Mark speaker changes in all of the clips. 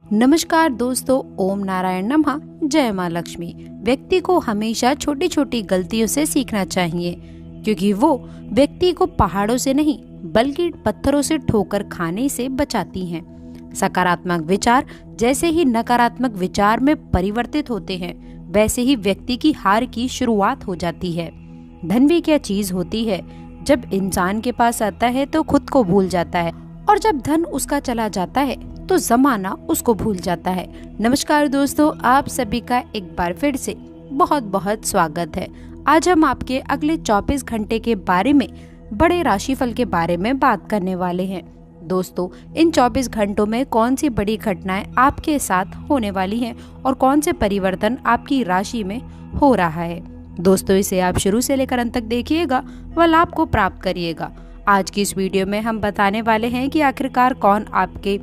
Speaker 1: नमस्कार दोस्तों, ओम नारायण नमः। जय माँ लक्ष्मी। व्यक्ति को हमेशा छोटी छोटी गलतियों से सीखना चाहिए, क्योंकि वो व्यक्ति को पहाड़ों से नहीं बल्कि पत्थरों से ठोकर खाने से बचाती हैं। सकारात्मक विचार जैसे ही नकारात्मक विचार में परिवर्तित होते हैं, वैसे ही व्यक्ति की हार की शुरुआत हो जाती है। धन भी क्या चीज होती है, जब इंसान के पास आता है तो खुद को भूल जाता है, और जब धन उसका चला जाता है तो जमाना उसको भूल जाता है। नमस्कार दोस्तों, आप सभी का एक बार फिर से बहुत बहुत स्वागत है। आज हम आपके अगले 24 घंटे के बारे में, बड़े राशिफल के बारे में बात करने वाले हैं। दोस्तों, इन 24 घंटों में कौन सी बड़ी घटनाएं आपके साथ होने वाली हैं और कौन से परिवर्तन आपकी राशि में हो रहा है। दोस्तों, इसे आप शुरू से लेकर अंत तक देखिएगा व लाभ को प्राप्त करिएगा। आज की इस वीडियो में हम बताने वाले हैं कि आखिरकार कौन आपके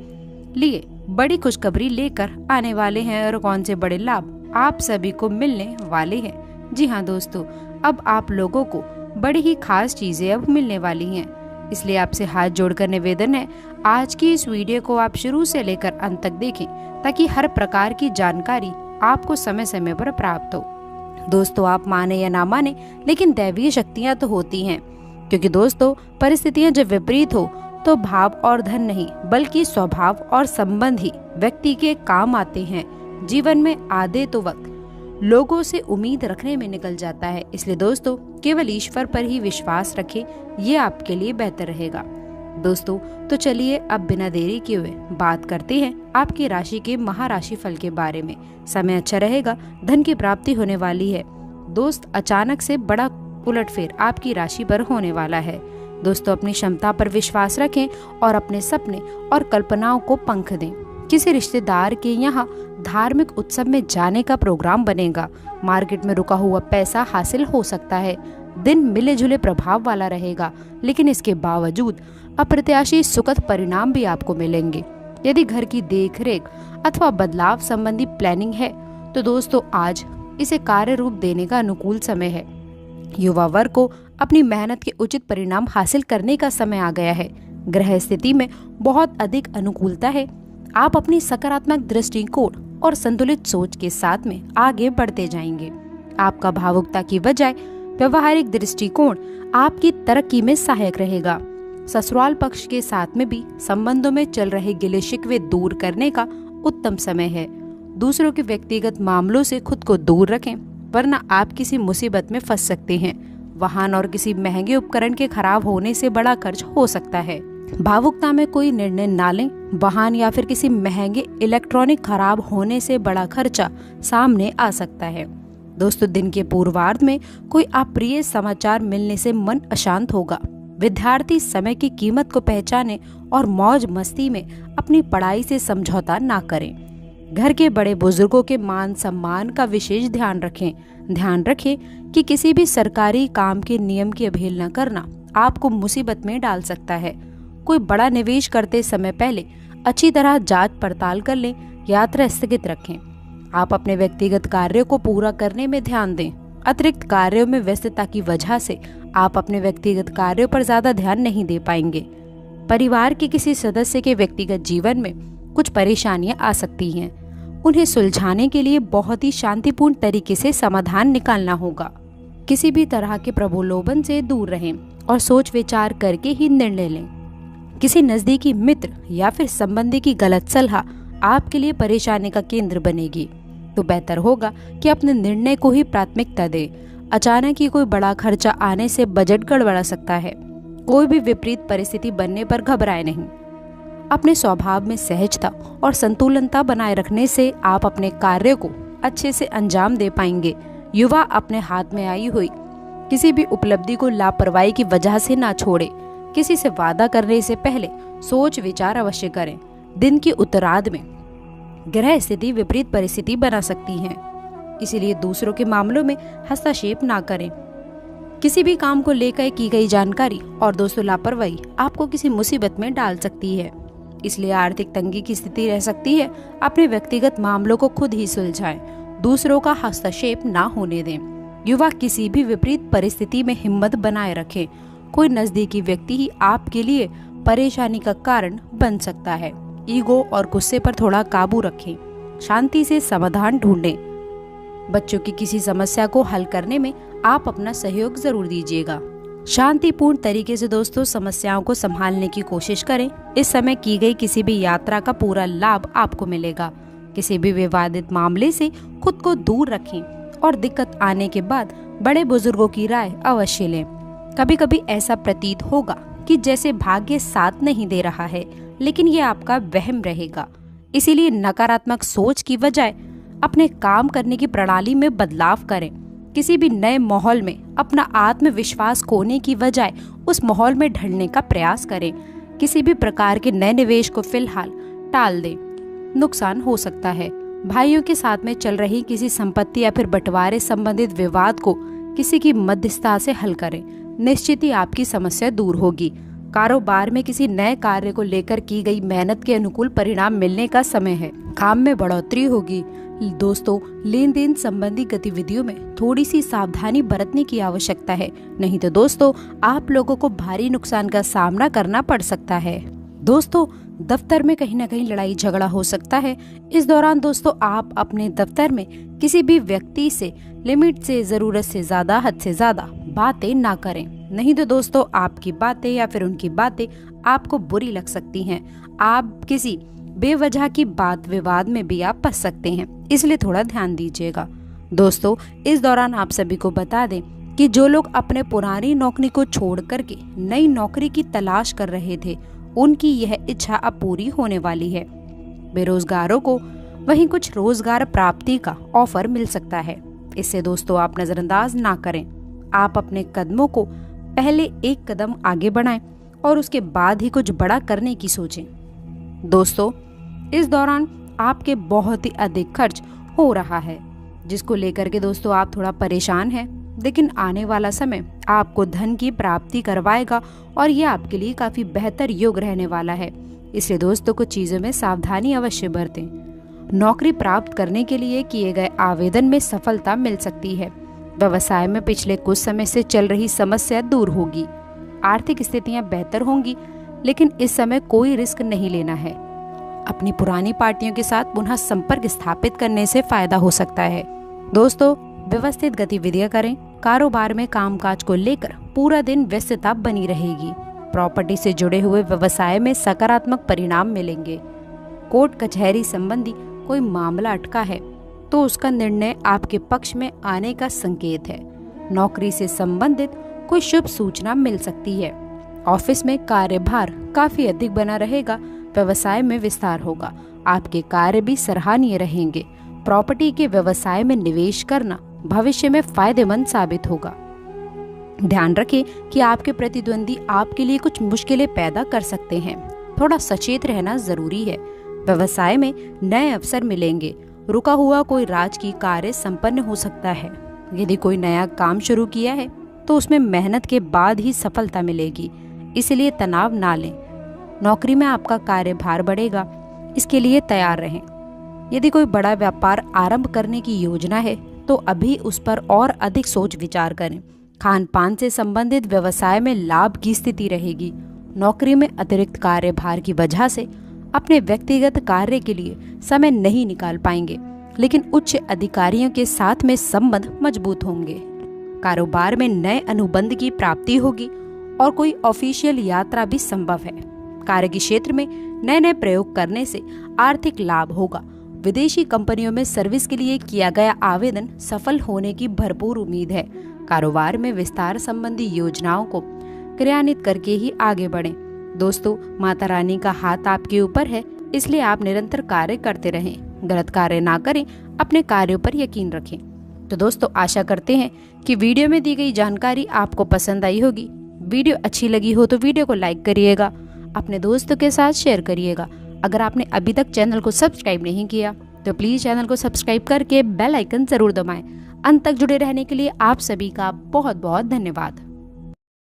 Speaker 1: लिए बड़ी खुशखबरी लेकर आने वाले हैं और कौन से बड़े लाभ आप सभी को मिलने वाले हैं। जी हाँ दोस्तों, अब आप लोगों को बड़ी ही खास चीजें अब मिलने वाली हैं, इसलिए आपसे हाथ जोड़कर निवेदन है, आज की इस वीडियो को आप शुरू से लेकर अंत तक देखें, ताकि हर प्रकार की जानकारी आपको समय समय पर प्राप्त हो। दोस्तों, आप माने या ना माने, लेकिन दैवीय शक्तियाँ तो होती हैं, क्योंकि दोस्तों परिस्थितियाँ जब विपरीत हो तो भाव और धन नहीं बल्कि स्वभाव और संबंध ही व्यक्ति के काम आते हैं। जीवन में आधे तो वक्त लोगों से उम्मीद रखने में निकल जाता है, इसलिए दोस्तों केवल ईश्वर पर ही विश्वास रखें, ये आपके लिए बेहतर रहेगा। दोस्तों, तो चलिए अब बिना देरी किए हुए बात करते हैं आपकी राशि के महाराशि फल के बारे में। समय अच्छा रहेगा, धन की प्राप्ति होने वाली है। दोस्त, अचानक से बड़ा उलटफेर आपकी राशि पर होने वाला है। दोस्तों, अपनी क्षमता पर विश्वास रखें और अपने सपने और कल्पनाओं को पंख दें। किसी रिश्तेदार के यहाँ धार्मिक उत्सव में जाने का प्रोग्राम बनेगा। मार्केट में रुका हुआ पैसा हासिल हो सकता है। दिन मिले जुले प्रभाव वाला रहेगा, लेकिन इसके बावजूद अप्रत्याशित सुखद परिणाम भी आपको मिलेंगे। यदि घर की देखरेख अथवा बदलाव संबंधी प्लानिंग है तो दोस्तों आज इसे कार्य रूप देने का अनुकूल समय है। युवा वर्ग को अपनी मेहनत के उचित परिणाम हासिल करने का समय आ गया है। ग्रह स्थिति में बहुत अधिक अनुकूलता है। आप अपनी सकारात्मक दृष्टिकोण और संतुलित सोच के साथ में आगे बढ़ते जाएंगे। आपका भावुकता की बजाय व्यवहारिक दृष्टिकोण आपकी तरक्की में सहायक रहेगा। ससुराल पक्ष के साथ में भी संबंधों में चल रहे गिले शिकवे दूर करने का उत्तम समय है। दूसरों के व्यक्तिगत मामलों से खुद को दूर रखें, वरना आप किसी मुसीबत में फंस सकते हैं। वाहन और किसी महंगे उपकरण के खराब होने से बड़ा खर्च हो सकता है। भावुकता में कोई निर्णय ना लें। वाहन या फिर किसी महंगे इलेक्ट्रॉनिक खराब होने से बड़ा खर्चा सामने आ सकता है। दोस्तों, दिन के पूर्वार्ध में कोई अप्रिय समाचार मिलने से मन अशांत होगा। विद्यार्थी समय की कीमत को पहचानें और मौज मस्ती में अपनी पढ़ाई से समझौता ना करें। घर के बड़े बुजुर्गों के मान सम्मान का विशेष ध्यान रखें। ध्यान रखें कि किसी भी सरकारी काम के नियम की अवहेलना करना आपको मुसीबत में डाल सकता है। कोई बड़ा निवेश करते समय पहले अच्छी तरह जांच पड़ताल कर लें। यात्रा स्थगित रखें। आप अपने व्यक्तिगत कार्यों को पूरा करने में ध्यान दें। अतिरिक्त कार्यों में व्यस्तता की वजह से आप अपने व्यक्तिगत कार्यों पर ज्यादा ध्यान नहीं दे पाएंगे। परिवार के किसी सदस्य के व्यक्तिगत जीवन में कुछ परेशानियां आ सकती हैं। उन्हें सुलझाने के लिए बहुत ही शांतिपूर्ण तरीके से समाधान निकालना होगा। किसी भी तरह के प्रलोभन से दूर रहें और सोच विचार करके ही निर्णय लें। किसी नजदीकी मित्र या फिर संबंधी की गलत सलाह आपके लिए परेशानी का केंद्र बनेगी, तो बेहतर होगा कि अपने निर्णय को ही प्राथमिकता दें। अचानक ही कोई बड़ा खर्चा आने से बजट गड़बड़ा सकता है। कोई भी विपरीत परिस्थिति बनने पर घबराए नहीं। अपने स्वभाव में सहजता और संतुलनता बनाए रखने से आप अपने कार्य को अच्छे से अंजाम दे पाएंगे। युवा अपने हाथ में आई हुई किसी भी उपलब्धि को लापरवाही की वजह से ना छोड़े। किसी से वादा करने से पहले सोच विचार अवश्य करें। दिन की उत्तरार्ध में ग्रह स्थिति विपरीत परिस्थिति बना सकती है, इसीलिए दूसरों के मामलों में हस्तक्षेप ना करें। किसी भी काम को लेकर की गई जानकारी और दोस्तों लापरवाही आपको किसी मुसीबत में डाल सकती है, इसलिए आर्थिक तंगी की स्थिति रह सकती है। अपने व्यक्तिगत मामलों को खुद ही सुलझाएं, दूसरों का हस्तक्षेप ना होने दें। युवा किसी भी विपरीत परिस्थिति में हिम्मत बनाए रखें। कोई नजदीकी व्यक्ति ही आपके लिए परेशानी का कारण बन सकता है, ईगो और गुस्से पर थोड़ा काबू रखें। शांति से समाधान ढूंढें। बच्चों की किसी समस्या को हल करने में आप अपना सहयोग जरूर दीजिएगा। शांतिपूर्ण तरीके से दोस्तों समस्याओं को संभालने की कोशिश करें। इस समय की गई किसी भी यात्रा का पूरा लाभ आपको मिलेगा। किसी भी विवादित मामले से खुद को दूर रखें और दिक्कत आने के बाद बड़े बुजुर्गों की राय अवश्य लें। कभी कभी ऐसा प्रतीत होगा कि जैसे भाग्य साथ नहीं दे रहा है, लेकिन ये आपका वहम रहेगा। इसीलिए नकारात्मक सोच की बजाय अपने काम करने की प्रणाली में बदलाव करें। किसी भी नए माहौल में अपना आत्मविश्वास खोने की बजाय उस माहौल में ढलने का प्रयास करें। किसी भी प्रकार के नए निवेश को फिलहाल टाल दें, नुकसान हो सकता है। भाइयों के साथ में चल रही किसी संपत्ति या फिर बंटवारे संबंधित विवाद को किसी की मध्यस्थता से हल करें। निश्चित ही आपकी समस्या दूर होगी। कारोबार में किसी नए कार्य को लेकर की गई मेहनत के अनुकूल परिणाम मिलने का समय है। काम में बढ़ोतरी होगी। दोस्तों, लेन देन संबंधी गतिविधियों में थोड़ी सी सावधानी बरतने की आवश्यकता है, नहीं तो दोस्तों आप लोगों को भारी नुकसान का सामना करना पड़ सकता है। दोस्तों, दफ्तर में कहीं ना कहीं लड़ाई झगड़ा हो सकता है। इस दौरान दोस्तों आप अपने दफ्तर में किसी भी व्यक्ति से लिमिट से, जरूरत से ज्यादा, हद से ज्यादा बातें ना करें, नहीं तो दोस्तों आपकी बातें या फिर उनकी बातें आपको बुरी लग सकती हैं। आप किसी बेवजह की बात विवाद में भी आप फंस सकते हैं, इसलिए थोड़ा ध्यान दीजिएगा। दोस्तों, इस दौरान आप सभी को बता दें कि जो लोग अपने पुरानी नौकरी को छोड़ करके नई नौकरी की तलाश कर रहे थे, उनकी यह इच्छा अब पूरी होने वाली है। बेरोजगारों को वहीं कुछ रोजगार प्राप्ति का ऑफर मिल सकता है। इससे दोस्तों आप नजरअंदाज ना करें। आप अपने कदमों को पहले एक कदम आगे बढ़ाएं और उसके बाद ही कुछ बड़ा करने की सोचें। दोस्तों, इस दौरान आपके बहुत ही अधिक खर्च हो रहा है, जिसको लेकर के दोस्तों आप थोड़ा परेशान हैं, लेकिन आने वाला समय आपको धन की प्राप्ति करवाएगा और ये आपके लिए काफी बेहतर योग रहने वाला है। इसलिए दोस्तों कुछ चीजों में सावधानी अवश्य बरतें। नौकरी प्राप्त करने के लिए किए गए आवेदन में सफलता मिल सकती है। व्यवसाय में पिछले कुछ समय से चल रही समस्या दूर होगी। आर्थिक स्थितियां बेहतर होंगी, लेकिन इस समय कोई रिस्क नहीं लेना है। अपनी पुरानी पार्टियों के साथ पुनः संपर्क स्थापित करने से फायदा हो सकता है। दोस्तों, व्यवस्थित गतिविधियां करें। कारोबार में कामकाज को लेकर पूरा दिन व्यस्तता बनी रहेगी। प्रॉपर्टी से जुड़े हुए व्यवसाय में सकारात्मक परिणाम मिलेंगे। कोर्ट कचहरी संबंधी कोई मामला अटका है तो उसका निर्णय आपके पक्ष में आने का संकेत है। नौकरी से संबंधित कोई शुभ सूचना मिल सकती है। ऑफिस में कार्यभार काफी अधिक बना रहेगा। व्यवसाय में विस्तार होगा। आपके कार्य भी सराहनीय रहेंगे। प्रॉपर्टी के व्यवसाय में निवेश करना भविष्य में फायदेमंद साबित होगा। ध्यान रखें कि आपके प्रतिद्वंदी आपके लिए कुछ मुश्किलें पैदा कर सकते हैं। थोड़ा सचेत रहना जरूरी है। व्यवसाय में नए अवसर मिलेंगे। रुका हुआ कोई राजकीय कार्य संपन्न हो सकता है। यदि कोई नया काम शुरू किया है तो उसमें मेहनत के बाद ही सफलता मिलेगी, इसलिए तनाव ना लें। नौकरी में आपका कार्यभार बढ़ेगा, इसके लिए तैयार रहें। यदि कोई बड़ा व्यापार आरंभ करने की योजना है तो अभी उस पर और अधिक सोच विचार करें। खान पान से संबंधित व्यवसाय में लाभ की स्थिति रहेगी। नौकरी में अतिरिक्त कार्यभार की वजह से अपने व्यक्तिगत कार्य के लिए समय नहीं निकाल पाएंगे, लेकिन उच्च अधिकारियों के साथ में संबंध मजबूत होंगे। कारोबार में नए अनुबंध की प्राप्ति होगी और कोई ऑफिशियल यात्रा भी संभव है। कार्य के क्षेत्र में नए नए प्रयोग करने से आर्थिक लाभ होगा। विदेशी कंपनियों में सर्विस के लिए किया गया आवेदन सफल होने की भरपूर उम्मीद है। कारोबार में विस्तार संबंधी योजनाओं को क्रियान्वित करके ही आगे बढ़ें। दोस्तों, माता रानी का हाथ आपके ऊपर है, इसलिए आप निरंतर कार्य करते रहें। गलत कार्य ना करें, अपने कार्यों पर यकीन रखें। तो दोस्तों, आशा करते हैं कि वीडियो में दी गई जानकारी आपको पसंद आई होगी। वीडियो अच्छी लगी हो तो वीडियो को लाइक करिएगा, अपने दोस्तों के साथ शेयर करिएगा। अगर आपने अभी तक चैनल को सब्सक्राइब नहीं किया तो प्लीज चैनल को सब्सक्राइब करके बेल आइकन जरूर दबाएं। अंत तक जुड़े रहने के लिए आप सभी का बहुत बहुत धन्यवाद।